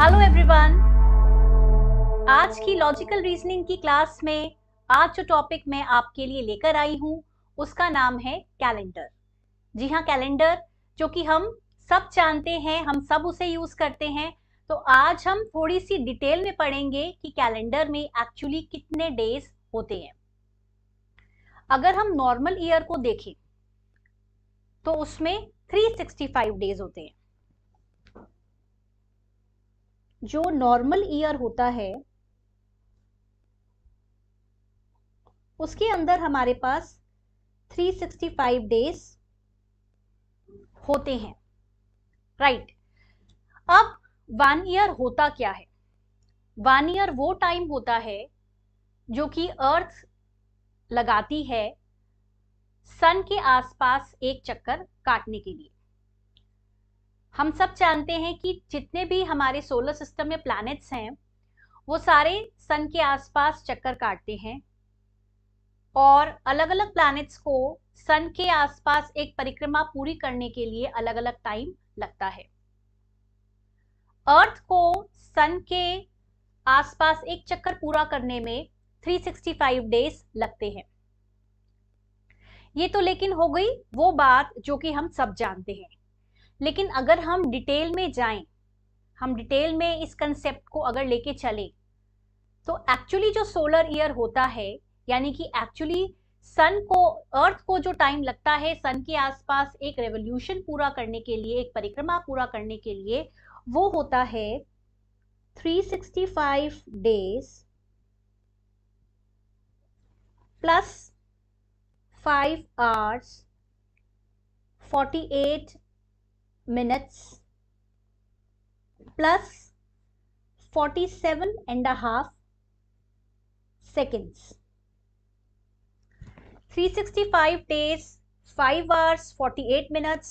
Hello everyone, आज की logical reasoning की क्लास में आज जो टॉपिक मैं आपके लिए लेकर आई हूँ उसका नाम है कैलेंडर। जी हाँ, कैलेंडर जो कि हम सब जानते हैं, हम सब उसे यूज करते हैं। तो आज हम थोड़ी सी डिटेल में पढ़ेंगे कि कैलेंडर में एक्चुअली कितने डेज होते हैं। अगर हम नॉर्मल ईयर को देखें तो उसमें 365 डेज होते हैं। जो नॉर्मल ईयर होता है उसके अंदर हमारे पास 365 डेज होते हैं, राइट। अब 1 ईयर होता क्या है? 1 ईयर वो टाइम होता है जो कि अर्थ लगाती है सन के आसपास एक चक्कर काटने के लिए। हम सब जानते हैं कि जितने भी हमारे सोलर सिस्टम में प्लैनेट्स हैं वो सारे सन के आसपास चक्कर काटते हैं और अलग अलग प्लैनेट्स को सन के आसपास एक परिक्रमा पूरी करने के लिए अलग अलग टाइम लगता है। अर्थ को सन के आसपास एक चक्कर पूरा करने में 365 डेज लगते हैं। ये तो लेकिन हो गई वो बात जो कि हम सब जानते हैं, लेकिन अगर हम डिटेल में जाएं, हम डिटेल में इस कंसेप्ट को अगर लेके चले तो एक्चुअली जो सोलर ईयर होता है, यानी कि एक्चुअली सन को, अर्थ को जो टाइम लगता है सन के आसपास एक रेवोल्यूशन पूरा करने के लिए, एक परिक्रमा पूरा करने के लिए, वो होता है 365 days plus 5 hours 48 minutes plus 47.5 seconds। 365 days, 5 hours 48 minutes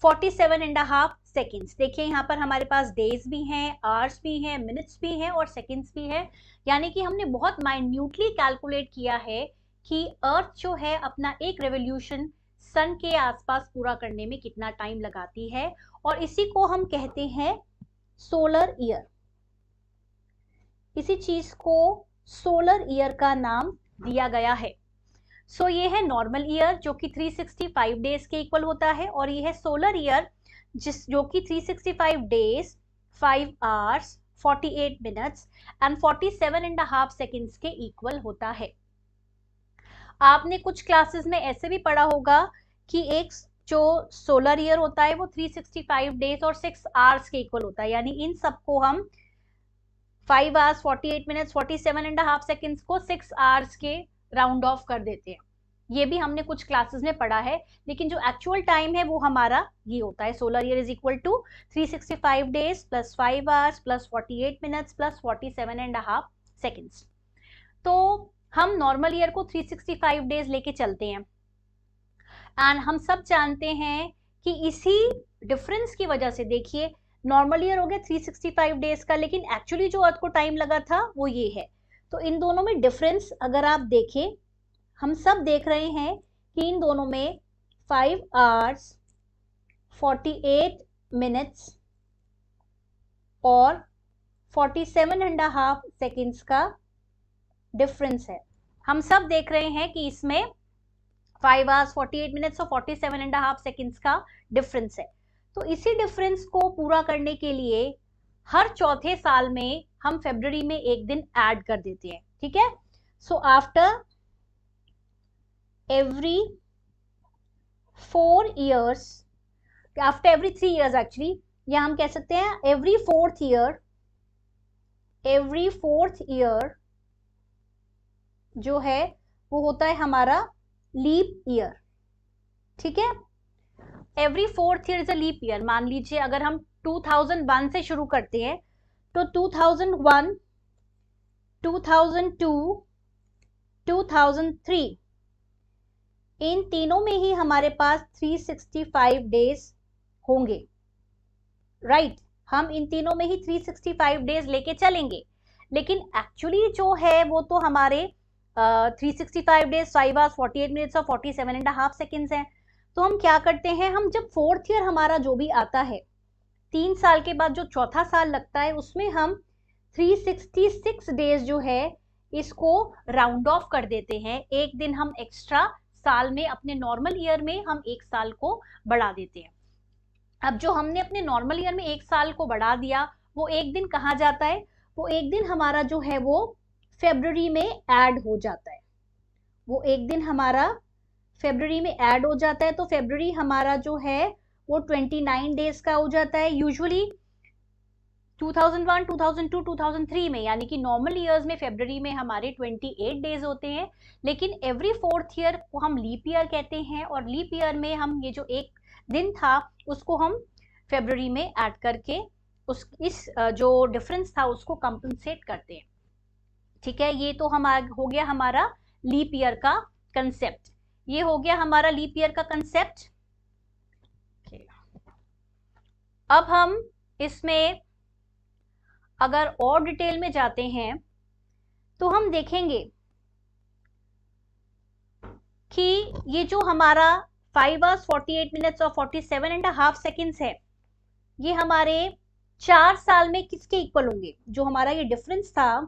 47.5 seconds। देखिए यहाँ पर हमारे पास डेज भी हैं, आवर्स भी हैं, मिनट्स भी हैं और सेकंड्स भी हैं। यानी कि हमने बहुत माइन्यूटली कैलकुलेट किया है कि अर्थ जो है अपना एक रेवोल्यूशन सन के आसपास पूरा करने में कितना टाइम लगाती है, और इसी को हम कहते हैं सोलर ईयर। इसी चीज को सोलर ईयर का नाम दिया गया है। सो ये है नॉर्मल ईयर जो कि 365 डेज के इक्वल होता है, और ये है सोलर ईयर जो कि 365 days 5 hours 48 minutes and 47.5 seconds के इक्वल होता है। आपने कुछ क्लासेस में ऐसे भी पढ़ा होगा कि एक जो सोलर ईयर होता है वो 365 डेज और 6 आवर्स के इक्वल होता है, यानी इन सबको हम 5 hours 48 minutes 47.5 seconds को 6 आवर्स के राउंड ऑफ कर देते हैं। ये भी हमने कुछ क्लासेस में पढ़ा है, लेकिन जो एक्चुअल टाइम है वो हमारा ये होता है, solar year is equal to 365 days plus 5 hours plus 48 minutes plus 47.5 seconds। तो हम नॉर्मल ईयर को 365 डेज लेके चलते हैं, एंड हम सब जानते हैं कि इसी डिफरेंस की वजह से, देखिए नॉर्मल ईयर हो गया 365 डेज का, लेकिन एक्चुअली जो अर्थ को टाइम लगा था वो ये है। तो इन दोनों में डिफरेंस अगर आप देखें, हम सब देख रहे हैं कि इन दोनों में 5 hours 48 minutes और 47.5 seconds का डिफरेंस है। हम सब देख रहे हैं कि इसमें 5 hours 48 minutes और 47.5 seconds का डिफरेंस है। तो इसी डिफरेंस को पूरा करने के लिए हर चौथे साल में हम फरवरी में एक दिन ऐड कर देते हैं, ठीक है। So after every 4 years, after every 3 years actually, या हम कह सकते हैं एवरी 4th year जो है वो होता है हमारा लीप ईयर, ठीक है। Every 4th year is a leap year. मान लीजिए अगर हम 2001 से शुरू करते हैं तो 2001, 2002, 2003, इन तीनों में ही हमारे पास 365 डेज होंगे, राइट। हम इन तीनों में ही 365 डेज लेके चलेंगे, लेकिन एक्चुअली जो है वो तो हमारे 365 डेज 5 hours 48 minutes और 47.5 seconds हैं। तो हम क्या करते हैं, हम जब 4th ईयर हमारा जो भी आता है 3 साल के बाद जो चौथा साल लगता है उसमें हम 366 डेज जो है इसको राउंड ऑफ कर देते हैं, एक दिन हम एक्स्ट्रा साल में अपने नॉर्मल ईयर में हम एक साल को बढ़ा देते हैं। अब जो हमने अपने नॉर्मल ईयर में एक साल को बढ़ा दिया वो एक दिन कहाँ जाता है, वो एक दिन हमारा जो है वो फरवरी में ऐड हो जाता है, वो एक दिन हमारा फरवरी में ऐड हो जाता है। तो फरवरी हमारा जो है वो 29 डेज का हो जाता है। यूजुअली 2001, 2002, 2003 में यानी कि नॉर्मल ईयर्स में फरवरी में हमारे 28 डेज होते हैं, लेकिन एवरी 4th ईयर को हम लीप ईयर कहते हैं और लीप ईयर में हम ये जो एक दिन था उसको हम फरवरी में ऐड करके इस जो डिफरेंस था उसको कंपनसेट करते हैं। ठीक है, ये तो हो गया हमारा लीप ईयर का कंसेप्ट, ये हो गया हमारा लीप ईयर का कंसेप्ट। अब हम इसमें अगर और डिटेल में जाते हैं तो हम देखेंगे कि ये जो हमारा 5 hours 48 minutes और 47.5 seconds है, ये हमारे 4 साल में किसके इक्वल होंगे? जो हमारा ये डिफरेंस था,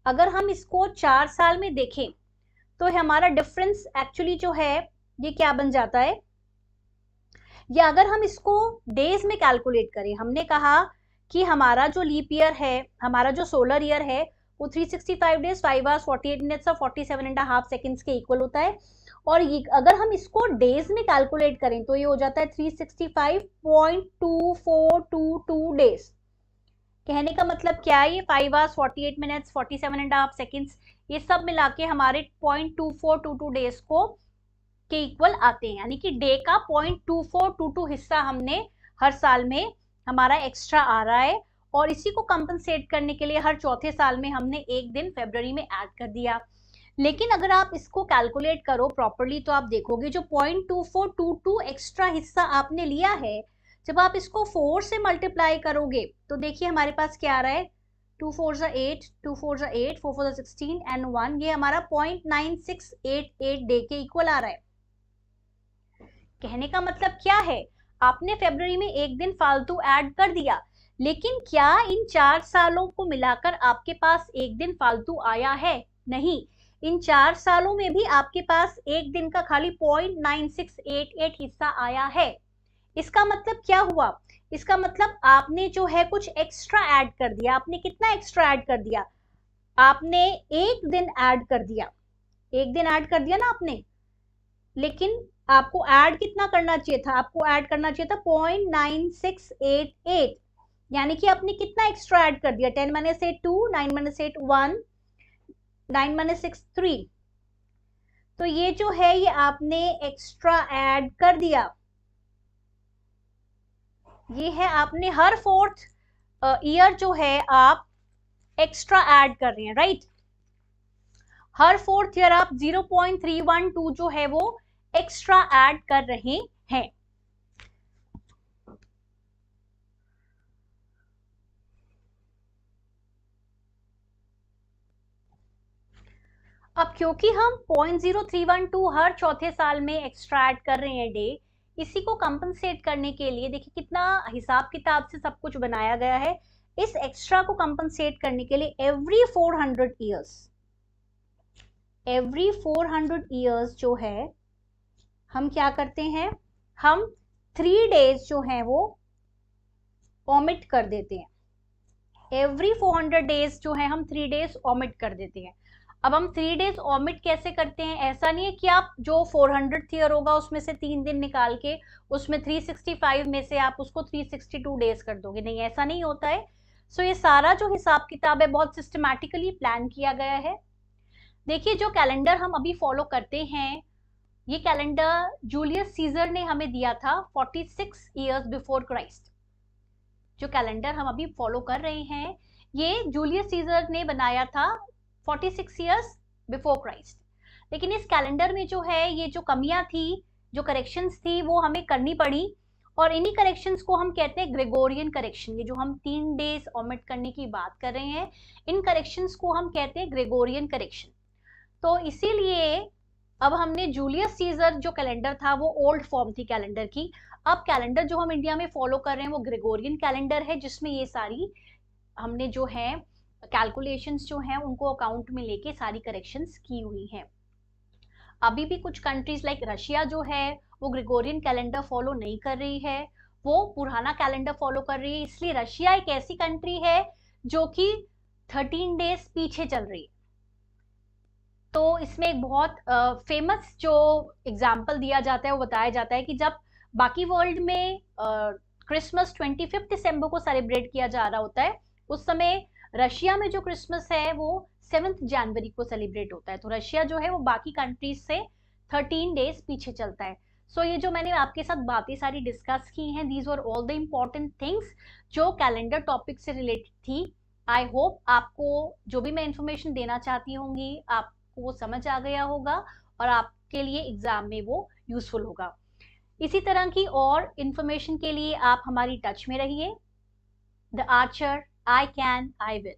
अगर हम इसको 4 साल में देखें तो हमारा डिफरेंस एक्चुअली जो है ये क्या बन जाता है, या अगर हम इसको डेज में कैलकुलेट करें, हमने कहा कि हमारा जो लीप ईयर है, हमारा जो सोलर ईयर है वो 365 डेज 5 hours 48 minutes और 47.5 seconds के इक्वल होता है, और ये अगर हम इसको डेज में कैलकुलेट करें तो ये हो जाता है 365.2422 डेज। कहने का मतलब क्या है, ये 5 hours 48 minutes 47.5 seconds ये सब मिला के हमारे 0.2422 डेज को के इक्वल आते हैं, यानी कि डे का 0.2422 हिस्सा हमने हर साल में हमारा एक्स्ट्रा आ रहा है, और इसी को कंपनसेट करने के लिए हर चौथे साल में हमने एक दिन फरवरी में ऐड कर दिया। लेकिन अगर आप इसको कैलकुलेट करो प्रॉपरली तो आप देखोगे जो 0.2422 एक्स्ट्रा हिस्सा आपने लिया है, जब आप इसको 4 से मल्टीप्लाई करोगे तो देखिए हमारे पास क्या आ रहा है, 2 4 8, 2 4 8, 4 4 16 एंड 1, ये हमारा 0.9688 डे के इक्वल आ रहा है। कहने का मतलब क्या है, आपने फरवरी में एक दिन फालतू ऐड कर दिया, लेकिन क्या इन 4 सालों को मिलाकर आपके पास एक दिन फालतू आया है? नहीं, इन 4 सालों में भी आपके पास एक दिन का खाली 0.9688 हिस्सा आया है। इसका मतलब क्या हुआ, इसका मतलब आपने जो है कुछ एक्स्ट्रा ऐड कर दिया। आपने कितना एक्स्ट्रा ऐड कर दिया, आपने एक दिन ऐड कर दिया, एक दिन ऐड कर दिया ना आपने, लेकिन आपको ऐड कितना करना चाहिए था, आपको ऐड करना चाहिए था 0.9688, यानी कि आपने कितना एक्स्ट्रा ऐड कर दिया, 10 - 8 2, 9 - 8 1, 9 - 6 3, तो ये जो है ये आपने एक्स्ट्रा ऐड कर दिया। ये है आपने हर 4th ईयर जो है आप एक्स्ट्रा ऐड कर रहे हैं, राइट। हर 4th ईयर आप 0.312 जो है वो एक्स्ट्रा ऐड कर रहे हैं। अब क्योंकि हम 0.0312 हर चौथे साल में एक्स्ट्रा ऐड कर रहे हैं डे, इसी को कंपनसेट करने के लिए देखिए कितना हिसाब किताब से सब कुछ बनाया गया है। इस एक्स्ट्रा को कंपनसेट करने के लिए एवरी 400 ईयर्स जो है हम क्या करते हैं, हम 3 डेज जो हैं वो ओमिट कर देते हैं। एवरी 400 डेज जो है हम 3 डेज ओमिट कर देते हैं। अब हम 3 डेज ओमिट कैसे करते हैं, ऐसा नहीं है कि आप जो 400th ईयर होगा उसमें से 3 दिन निकाल के उसमें 365 में से आप उसको 362 डेज कर दोगे, नहीं ऐसा नहीं होता है। सो ये सारा जो हिसाब किताब है बहुत सिस्टमैटिकली प्लान किया गया है। देखिए जो कैलेंडर हम अभी फॉलो करते हैं, ये कैलेंडर जूलियस सीजर ने हमें दिया था 46 ईयर्स बिफोर क्राइस्ट। जो कैलेंडर हम अभी फॉलो कर रहे हैं ये जूलियस सीजर ने बनाया था 46 ईयर्स बिफोर क्राइस्ट। लेकिन इस कैलेंडर में जो है ये जो कमियां थी, जो करेक्शंस थी वो हमें करनी पड़ी, और इन्हीं करेक्शंस को हम कहते हैं ग्रेगोरियन करेक्शन। ये जो हम 3 डेज ओमिट करने की बात कर रहे हैं, इन करेक्शंस को हम कहते हैं ग्रेगोरियन करेक्शन। तो इसीलिए अब हमने जूलियस सीजर जो कैलेंडर था वो ओल्ड फॉर्म थी कैलेंडर की। अब कैलेंडर जो हम इंडिया में फॉलो कर रहे हैं वो ग्रेगोरियन कैलेंडर है, जिसमें ये सारी हमने जो है कैलकुलेशंस जो हैं उनको अकाउंट में लेके सारी करेक्शंस की हुई हैं। अभी भी कुछ कंट्रीज लाइक रशिया जो है वो ग्रेगोरियन कैलेंडर फॉलो नहीं कर रही है, वो पुराना कैलेंडर फॉलो कर रही है। इसलिए रशिया एक ऐसी कंट्री है जो कि 13 डेज पीछे चल रही है। तो इसमें एक बहुत फेमस जो एग्जाम्पल दिया जाता है वो बताया जाता है कि जब बाकी वर्ल्ड में क्रिसमस 25 दिसंबर को सेलिब्रेट किया जा रहा होता है, उस समय रशिया में जो क्रिसमस है वो 7 जनवरी को सेलिब्रेट होता है। तो रशिया जो है वो बाकी कंट्रीज से 13 डेज पीछे चलता है। सो ये जो मैंने आपके साथ बातें सारी डिस्कस की हैं, these were all the important things जो कैलेंडर टॉपिक से रिलेटेड थी। आई होप आपको जो भी मैं इंफॉर्मेशन देना चाहती होंगी आप वो समझ आ गया होगा और आपके लिए एग्जाम में वो यूजफुल होगा। इसी तरह की और इंफॉर्मेशन के लिए आप हमारी टच में रहिए। The Archer, I can, I will.